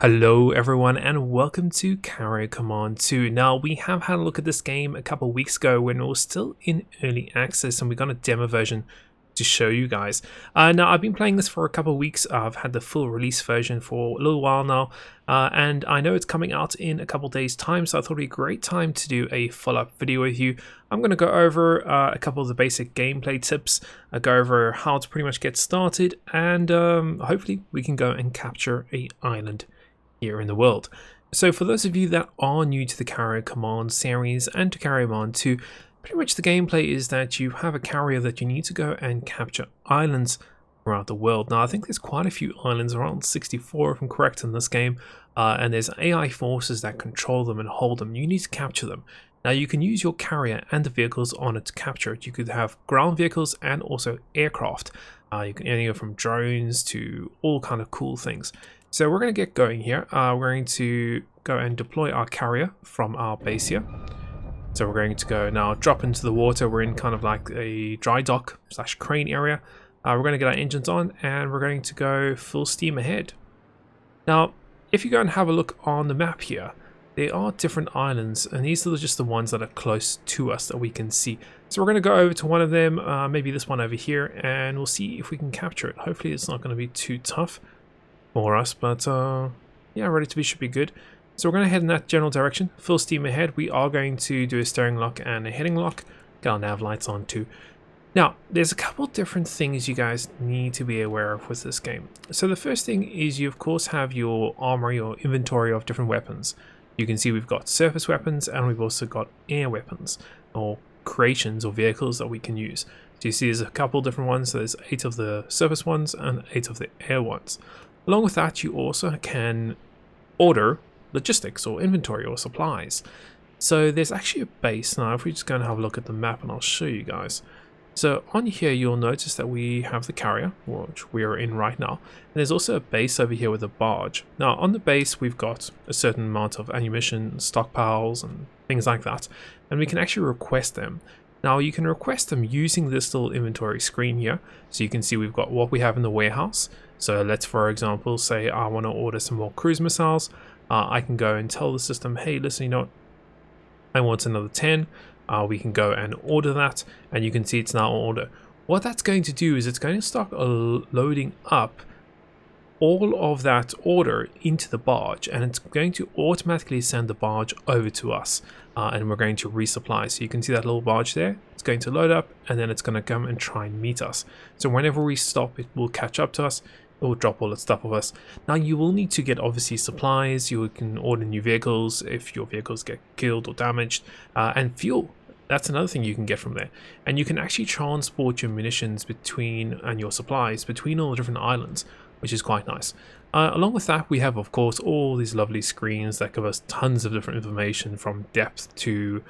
Hello everyone and welcome to Command 2. Now we have had a look at this game a couple of weeks ago when it was still in early access and we got a demo version to show you guys. Now I've been playing this for a couple of weeks. I've had the full release version for a little while now and I know it's coming out in a couple of days time, so I thought it'd be a great time to do a follow-up video with you. I'm going to go over a couple of the basic gameplay tips, go over how to pretty much get started, and hopefully we can go and capture an island here in the world. So for those of you that are new to the Carrier Command series and to Carrier Command 2, pretty much the gameplay is that you have a carrier that you need to go and capture islands throughout the world. Now I think there's quite a few islands, around 64 if I'm correct in this game, and there's AI forces that control them and hold them. You need to capture them. Now you can use your carrier and the vehicles on it to capture it. You could have ground vehicles and also aircraft. You can go from drones to all kind of cool things. So we're going to get going here. We're going to go and deploy our carrier from our base here. So we're going to go now drop into the water. We're in kind of like a dry dock / crane area. We're going to get our engines on and we're going to go full steam ahead. Now, if you go and have a look on the map here, there are different islands and these are just the ones that are close to us that we can see. So we're going to go over to one of them, maybe this one over here, and we'll see if we can capture it. Hopefully it's not going to be too tough for us, but yeah, ready to be should be good. So we're going to head in that general direction, full steam ahead. We are going to do a steering lock and a heading lock. Get our nav lights on too. Now there's a couple different things you guys need to be aware of with this game. So the first thing is you of course have your armory or inventory of different weapons. You can see we've got surface weapons and we've also got air weapons or creations or vehicles that we can use. So you see there's a couple different ones. So there's 8 of the surface ones and 8 of the air ones. Along with that, you also can order logistics or inventory or supplies. So there's actually a base. Now if we just go and have a look at the map and I'll show you guys. So on here you'll notice that we have the carrier, which we are in right now, and there's also a base over here with a barge. Now on the base we've got a certain amount of ammunition, stockpiles and things like that, and we can actually request them. Now you can request them using this little inventory screen here. So you can see we've got what we have in the warehouse. So let's for example say I want to order some more cruise missiles. I can go and tell the system, hey listen, you know what, I want another 10. We can go and order that and you can see it's now on order. What that's going to do is it's going to start loading up all of that order into the barge, and it's going to automatically send the barge over to us, and we're going to resupply. So you can see that little barge there, it's going to load up and then it's going to come and try and meet us. So whenever we stop, it will catch up to us, it will drop all its stuff of us. Now you will need to get obviously supplies. You can order new vehicles if your vehicles get killed or damaged, and fuel. That's another thing you can get from there. And you can actually transport your munitions between and your supplies between all the different islands, which is quite nice. Along with that, we have of course all these lovely screens that give us tons of different information, from depth to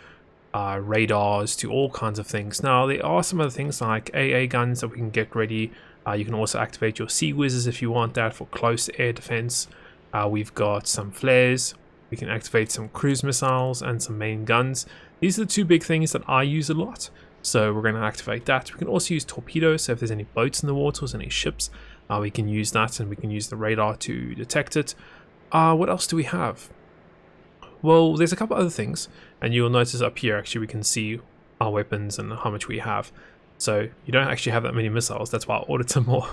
radars to all kinds of things. Now there are some other things like AA guns that we can get ready. You can also activate your Sea Whizzes if you want that for close air defense. We've got some flares. We can activate some cruise missiles and some main guns. These are the 2 big things that I use a lot, so we're going to activate that. We can also use torpedoes, so if there's any boats in the waters, any ships, we can use that, and we can use the radar to detect it. What else do we have? Well, there's a couple other things, and you'll notice up here actually we can see our weapons and how much we have. So you don't actually have that many missiles, that's why I ordered some more.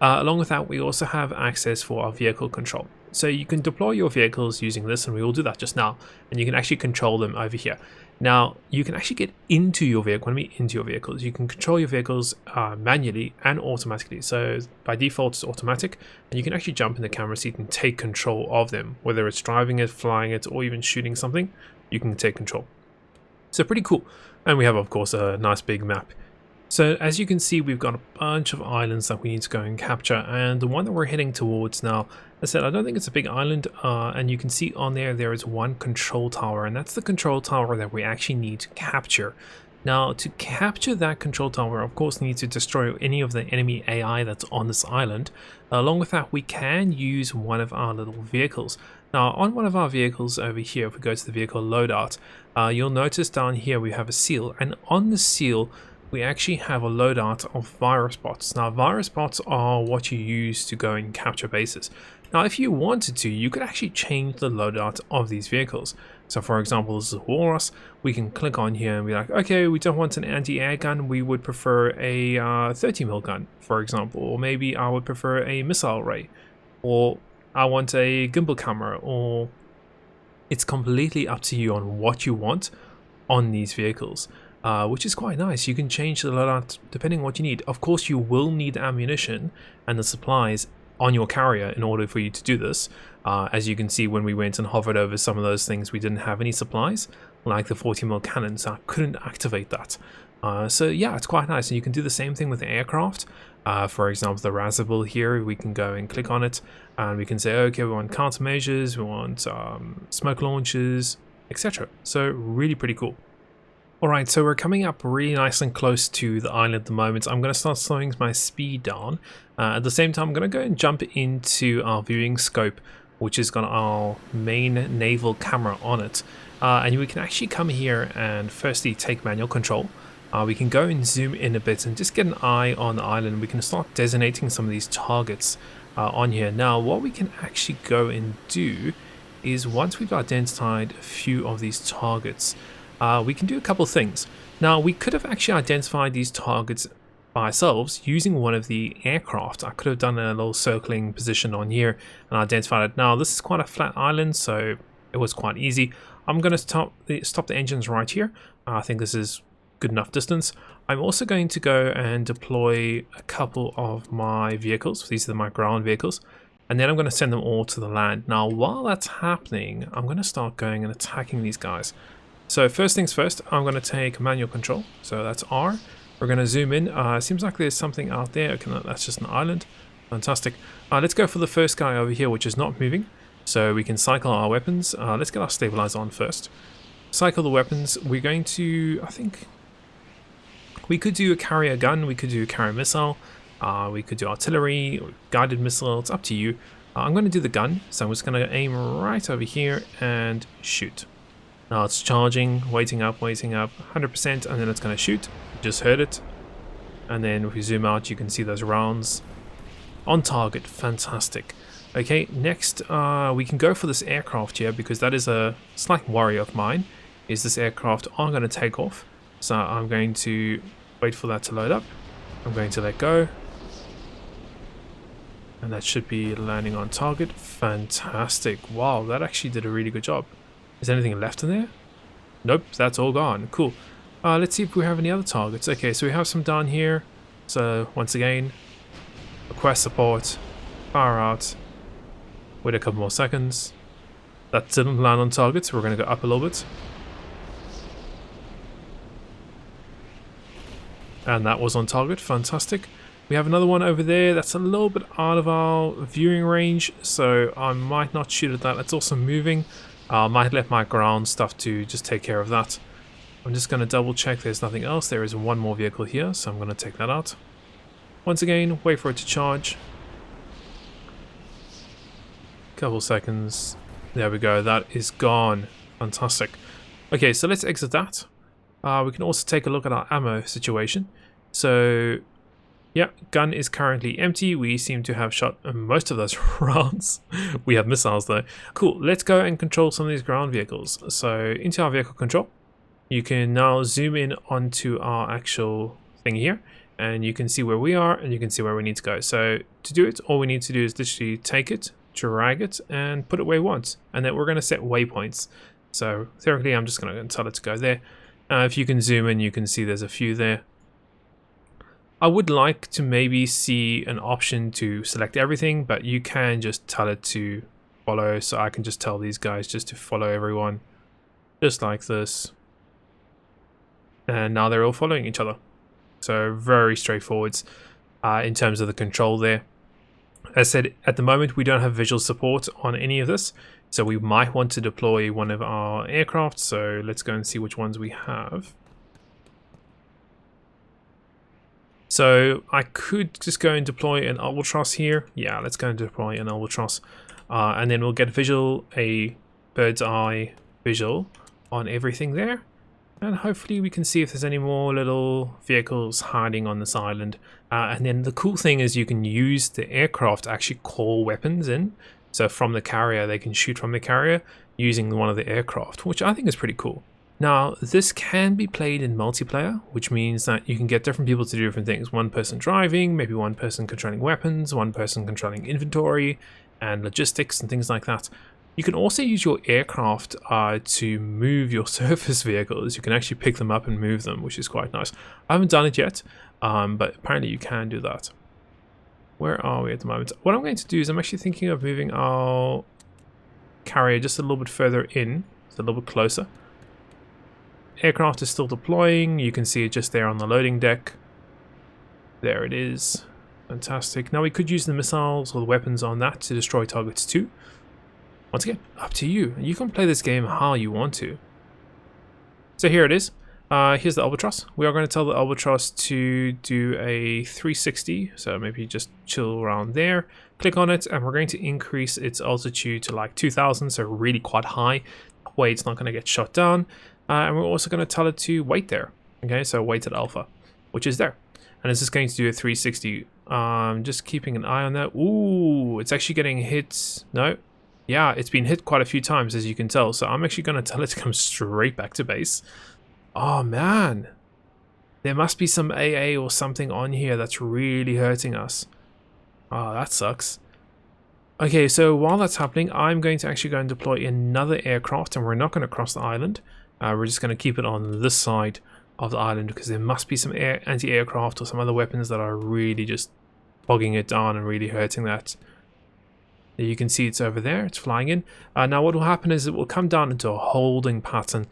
Along with that, we also have access for our vehicle control. So you can deploy your vehicles using this, and we will do that just now, and you can actually control them over here. Now you can actually get into your vehicle. When we into your vehicles, you can control your vehicles manually and automatically. So by default it's automatic, and you can actually jump in the camera seat and take control of them, whether it's driving it, flying it, or even shooting something. You can take control. So pretty cool. And we have of course a nice big map. So as you can see, we've got a bunch of islands that we need to go and capture, and the one that we're heading towards now, as I said, I don't think it's a big island, and you can see on there is one control tower, and that's the control tower that we actually need to capture. Now to capture that control tower, of course we need to destroy any of the enemy AI that's on this island. Along with that, we can use one of our little vehicles. Now on one of our vehicles over here, if we go to the vehicle loadout, you'll notice down here we have a seal, and on the seal we actually have a loadout of virus bots. Now virus bots are what you use to go and capture bases. Now, if you wanted to, you could actually change the loadout of these vehicles. So for example, this is a Walrus. We can click on here and be like, okay, we don't want an anti-air gun. We would prefer a 30mm gun, for example. Or maybe I would prefer a missile array. Or I want a gimbal camera. Or it's completely up to you on what you want on these vehicles. Which is quite nice. You can change the loadout depending on what you need. Of course, you will need ammunition and the supplies on your carrier in order for you to do this. As you can see, when we went and hovered over some of those things, we didn't have any supplies, like the 40mm cannon, so I couldn't activate that. So yeah, it's quite nice. And you can do the same thing with the aircraft. For example, the Razable here, we can go and click on it, and we can say, okay, we want countermeasures, we want smoke launchers, etc. So really pretty cool. Alright, so we're coming up really nice and close to the island at the moment. I'm going to start slowing my speed down. At the same time, I'm going to go and jump into our viewing scope, which has got our main naval camera on it. And we can actually come here and firstly take manual control. We can go and zoom in a bit and just get an eye on the island. We can start designating some of these targets on here. Now, what we can actually go and do is once we've identified a few of these targets, we can do a couple things. Now, we could have actually identified these targets by ourselves using one of the aircraft. I could have done a little circling position on here and identified it. Now, this is quite a flat island, so it was quite easy. I'm going to stop the engines right here. I think this is good enough distance. I'm also going to go and deploy a couple of my vehicles. These are my ground vehicles. And then I'm going to send them all to the land. Now, while that's happening, I'm going to start going and attacking these guys. So first things first, I'm going to take manual control. So that's R. We're going to zoom in. Seems like there's something out there. Okay, no, that's just an island. Fantastic. Let's go for the first guy over here, which is not moving. So we can cycle our weapons. Let's get our stabilizer on first. Cycle the weapons. We're going to, I think, we could do a carrier gun. We could do a carrier missile. We could do artillery, guided missile. It's up to you. I'm going to do the gun. So I'm just going to aim right over here and shoot. Now it's charging, waiting up, 100%, and then it's going to shoot. You just heard it. And then if we zoom out, you can see those rounds on target. Fantastic. Okay, next we can go for this aircraft here, because that is a slight worry of mine, is this aircraft are going to take off. So I'm going to wait for that to load up. I'm going to let go. And that should be landing on target. Fantastic. Wow, that actually did a really good job. Is there anything left in there? Nope, that's all gone. Cool. Let's see if we have any other targets. Okay, so we have some down here. So once again, request support, fire out. Wait a couple more seconds. That didn't land on target, so we're going to go up a little bit. And that was on target. Fantastic. We have another one over there that's a little bit out of our viewing range, so I might not shoot at that. It's also moving. I might let my ground stuff to just take care of that. I'm just going to double check there's nothing else. There is one more vehicle here, so I'm going to take that out. Once again, wait for it to charge. Couple seconds. There we go. That is gone. Fantastic. Okay, so let's exit that. We can also take a look at our ammo situation. So, yeah, gun is currently empty. We seem to have shot most of those rounds. We have missiles though. Cool, let's go and control some of these ground vehicles. So into our vehicle control, you can now zoom in onto our actual thing here, and you can see where we are and you can see where we need to go. So to do it, all we need to do is literally take it, drag it, and put it where we want. And then we're going to set waypoints. So theoretically, I'm just going to tell it to go there. If you can zoom in, you can see there's a few there. I would like to maybe see an option to select everything, but you can just tell it to follow. So I can just tell these guys just to follow everyone, just like this. And now they're all following each other. So very straightforward in terms of the control there. As I said, at the moment we don't have visual support on any of this, so we might want to deploy one of our aircraft. So let's go and see which ones we have. So I could just go and deploy an Albatross here. Yeah, let's go and deploy an Albatross. And then we'll get a bird's eye visual on everything there. And hopefully we can see if there's any more little vehicles hiding on this island. And then the cool thing is you can use the aircraft to actually call weapons in. So from the carrier, they can shoot from the carrier using one of the aircraft, which I think is pretty cool. Now, this can be played in multiplayer, which means that you can get different people to do different things. One person driving, maybe one person controlling weapons, one person controlling inventory and logistics and things like that. You can also use your aircraft to move your surface vehicles. You can actually pick them up and move them, which is quite nice. I haven't done it yet, but apparently you can do that. Where are we at the moment? What I'm going to do is I'm actually thinking of moving our carrier just a little bit further in, so a little bit closer. Aircraft is still deploying. You can see it just there on the loading deck. There it is. Fantastic. Now we could use the missiles or the weapons on that to destroy targets too. Once again, up to you. You can play this game how you want to. So here it is. Here's the Albatross. We are going to tell the Albatross to do a 360. So maybe just chill around there. Click on it and we're going to increase its altitude to like 2000. So really quite high. That way it's not going to get shot down. And we're also going to tell it to wait there. Okay, so wait at alpha, which is there. And it's just going to do a 360. Just keeping an eye on that. Ooh, it's actually getting hit. No. Yeah, it's been hit quite a few times, as you can tell. So I'm actually going to tell it to come straight back to base. Oh, man. There must be some AA or something on here that's really hurting us. Oh, that sucks. Okay, so while that's happening, I'm going to actually go and deploy another aircraft. And we're not going to cross the island. We're just going to keep it on this side of the island because there must be some anti-aircraft or some other weapons that are really just bogging it down and really hurting that. You can see it's over there. It's flying in. Now what will happen is it will come down into a holding pattern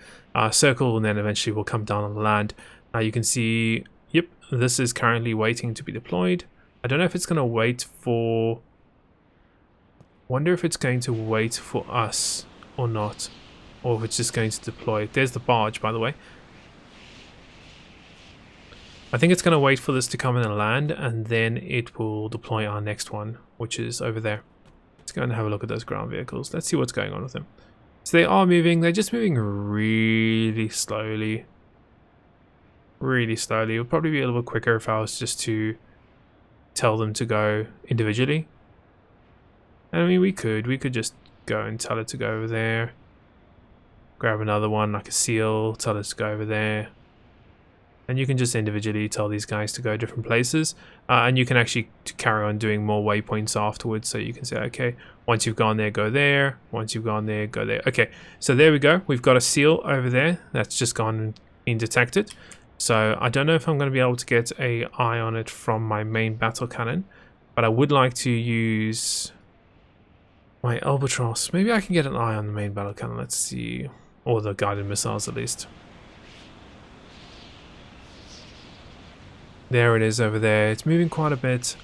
circle and then eventually will come down on the land. Now you can see, yep, this is currently waiting to be deployed. I don't know if it's going to wait for... wonder if it's going to wait for us or not. Or if it's just going to deploy. There's the barge, by the way. I think it's going to wait for this to come in and land, and then it will deploy our next one, which is over there. Let's go and have a look at those ground vehicles. Let's see what's going on with them. So they are moving. They're just moving really slowly. Really slowly. It would probably be a little bit quicker if I was just to tell them to go individually. I mean, we could just go and tell it to go over there. Grab another one like a seal, tell it to go over there. And you can just individually tell these guys to go different places. And you can actually carry on doing more waypoints afterwards. So you can say, okay, once you've gone there, go there. Once you've gone there, go there. Okay, so there we go. We've got a seal over there that's just gone and been detected. So I don't know if I'm going to be able to get an eye on it from my main battle cannon. But I would like to use my Albatross. Maybe I can get an eye on the main battle cannon. Let's see. Or the guided missiles at least. There it is over there. It's moving quite a bit.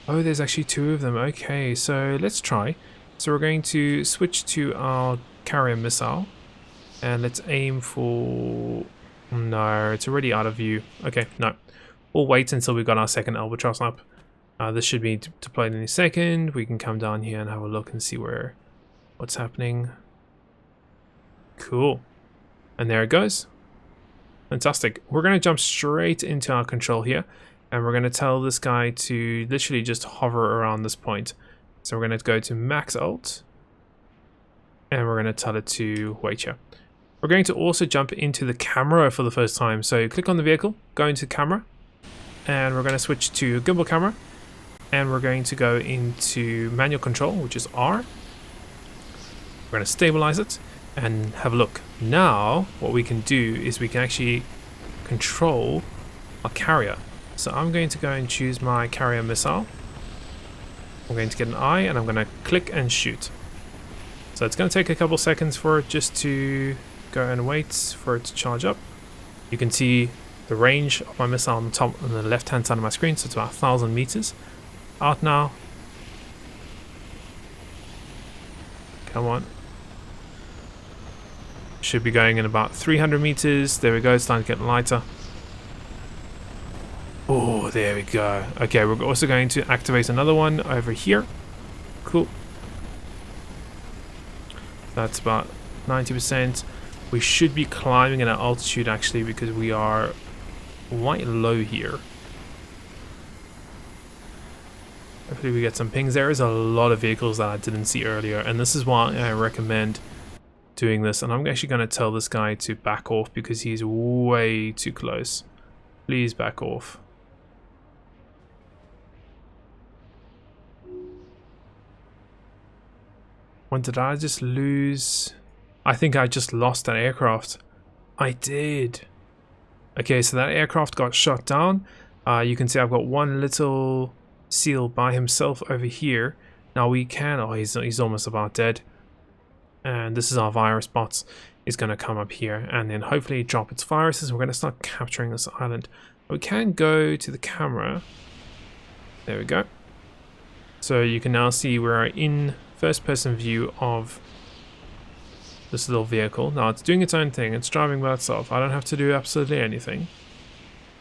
Oh, there's actually two of them. Okay, so let's try. So we're going to switch to our carrier missile. And let's aim for... No, it's already out of view. Okay, no. We'll wait until we've got our second Albatross up. This should be deployed in a second. We can come down here and have a look and see what's happening. Cool. And there it goes. Fantastic. We're going to jump straight into our control here. And we're going to tell this guy to literally just hover around this point. So we're going to go to max alt. And we're going to tell it to wait here. We're going to also jump into the camera for the first time. So click on the vehicle, go into camera. And we're going to switch to gimbal camera. And we're going to go into manual control, which is R. We're going to stabilize it. And have a look. Now, what we can do is we can actually control our carrier. So I'm going to go and choose my carrier missile. I'm going to get an eye and I'm going to click and shoot. So it's going to take a couple seconds for it just to go and wait for it to charge up. You can see the range of my missile on the top on the left hand side of my screen. So it's about 1,000 meters. Out now. Come on. Should be going in about 300 meters. There we go. It's starting to get lighter. Oh, there we go. Okay, we're also going to activate another one over here. Cool. That's about 90%. We should be climbing at an altitude actually because we are quite low here. Hopefully we get some pings. There is a lot of vehicles that I didn't see earlier, and this is why I recommend doing this. And I'm actually going to tell this guy to back off because he's way too close. Please back off. When did I just lose? I think I just lost that aircraft. I did. Okay, so that aircraft got shot down. You can see I've got one little seal by himself over here. Now we can... Oh, he's almost about dead. And this is our virus bots. It's going to come up here and then hopefully drop its viruses. We're going to start capturing this island. We can go to the camera. There we go. So you can now see we're in first person view of this little vehicle. Now it's doing its own thing. It's driving by itself. I don't have to do absolutely anything.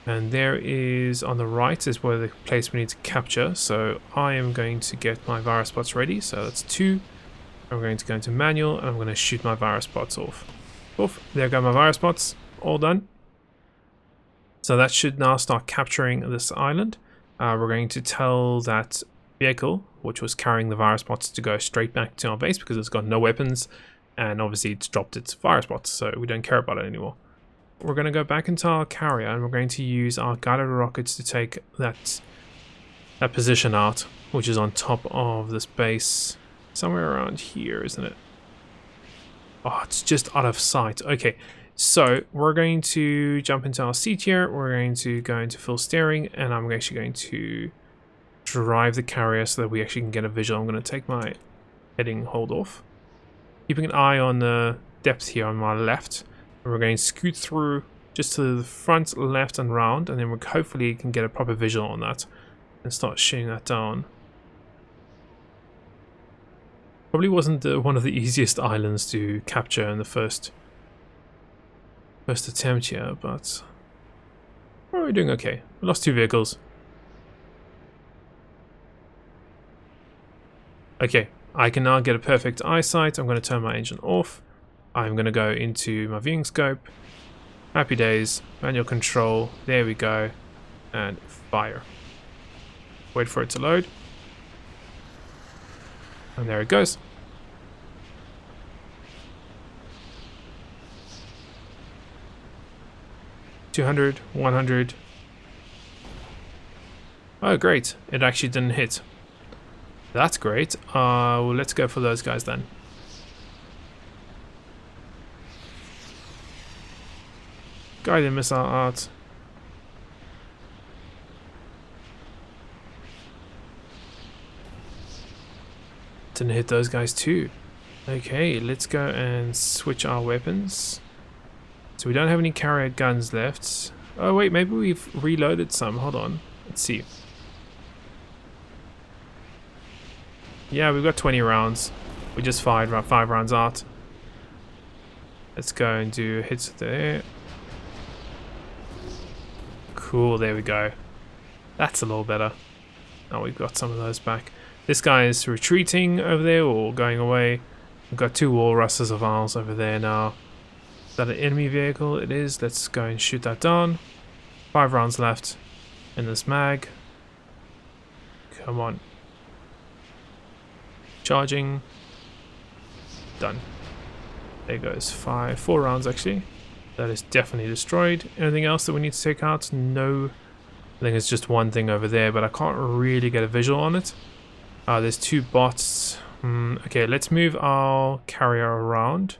And there is, on the right is where the place we need to capture. So I am going to get my virus bots ready. So that's 2. I'm going to go into manual and I'm going to shoot my virus bots off. Oof, there go my virus bots. All done. So that should now start capturing this island. We're going to tell that vehicle, which was carrying the virus bots, to go straight back to our base because it's got no weapons. And obviously it's dropped its virus bots, so we don't care about it anymore. We're going to go back into our carrier and we're going to use our guided rockets to take that position out, which is on top of this base. Somewhere around here, isn't it? Oh, it's just out of sight. Okay, so we're going to jump into our seat here. We're going to go into full steering and I'm actually going to drive the carrier so that we actually can get a visual. I'm going to take my heading hold off. Keeping an eye on the depth here on my left. And we're going to scoot through just to the front, left and round, and then we hopefully can get a proper visual on that and start shooting that down. Probably wasn't one of the easiest islands to capture in the first attempt here, but we're doing okay. We lost 2 vehicles. Okay, I can now get a perfect eyesight. I'm going to turn my engine off. I'm going to go into my viewing scope. Happy days. Manual control. There we go. And fire. Wait for it to load. And there it goes. $200, 100. Oh, great. It actually didn't hit. That's great. Well, let's go for those guys then. Guided missile out. Didn't hit those guys too. Okay, let's go and switch our weapons. So we don't have any carrier guns left. Oh wait, maybe we've reloaded some. Hold on. Let's see. Yeah, we've got 20 rounds. We just fired about 5 rounds out. Let's go and do hits there. Cool, there we go. That's a little better. Now we've got some of those back. This guy is retreating over there or going away. We've got 2 walruses of ours over there now. Is that an enemy vehicle? It is. Let's go and shoot that down. 5 rounds left in this mag. Come on. Charging. Done. There goes 4 rounds actually. That is definitely destroyed. Anything else that we need to take out? No. I think it's just one thing over there, but I can't really get a visual on it. There's 2 bots. Okay, let's move our carrier around.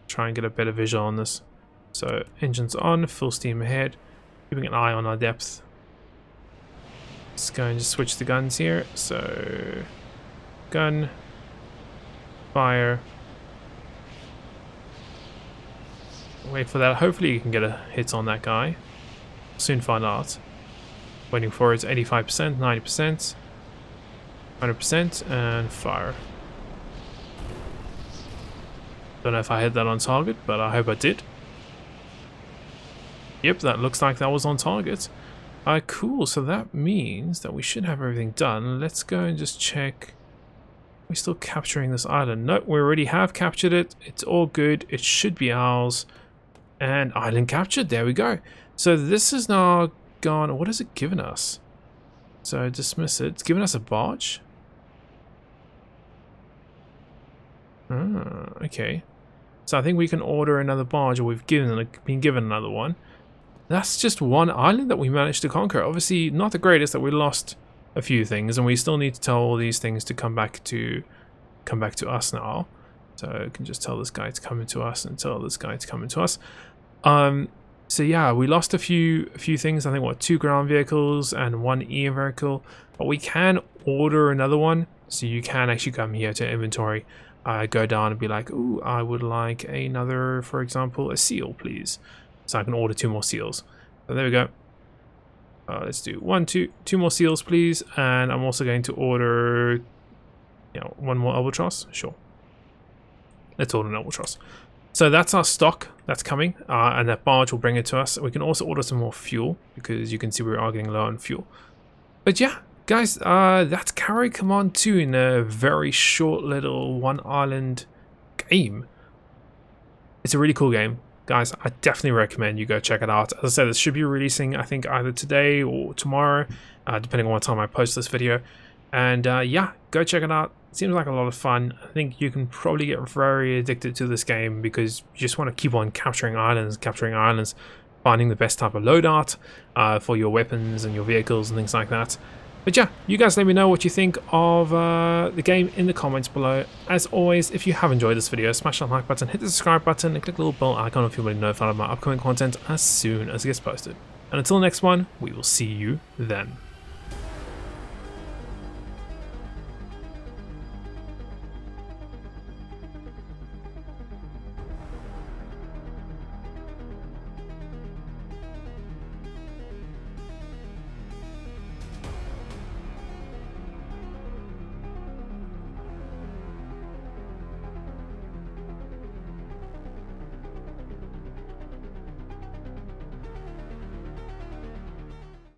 Try and get a better visual on this. So, engines on, full steam ahead. Keeping an eye on our depth. Let's go and just switch the guns here. So, gun. Fire. Wait for that. Hopefully you can get a hit on that guy. Soon find out. Waiting for it. 85%, 90%, 100%, and fire. Don't know if I hit that on target, but I hope I did. Yep, that looks like that was on target. Cool. So that means that we should have everything done. Let's go and just check. We're still capturing this island. Nope, we already have captured it. It's all good. It should be ours. And island captured. There we go. So this is now gone. What has it given us? So dismiss it. It's given us a barge. Ah, okay. So I think we can order another barge, or we've been given another one. That's just one island that we managed to conquer. Obviously not the greatest, that we lost a few things, and we still need to tell all these things to come back to us now. So I can just tell this guy to come into us and tell this guy to come into us. So yeah, we lost a few things. I think what, 2 ground vehicles and 1 air vehicle, but we can order another one. So you can actually come here to inventory, go down and be like, ooh, I would like another, for example, a seal, please. So I can order 2 more seals. So there we go. Let's do 2 more seals, please. And I'm also going to order, 1 more albatross. Sure. Let's order an albatross. So that's our stock that's coming, and that barge will bring it to us. We can also order some more fuel, because you can see we are getting low on fuel. But yeah, guys, that's Carrier Command 2 in a very short little one island game. It's a really cool game. Guys, I definitely recommend you go check it out. As I said, it should be releasing, I think, either today or tomorrow, depending on what time I post this video. And yeah, go check it out. Seems like a lot of fun. I think you can probably get very addicted to this game because you just want to keep on capturing islands, finding the best type of loadout for your weapons and your vehicles and things like that. But yeah, you guys let me know what you think of the game in the comments below. As always, if you have enjoyed this video, smash that like button, hit the subscribe button, and click the little bell icon if you want to be notified of my upcoming content as soon as it gets posted. And until the next one, we will see you then.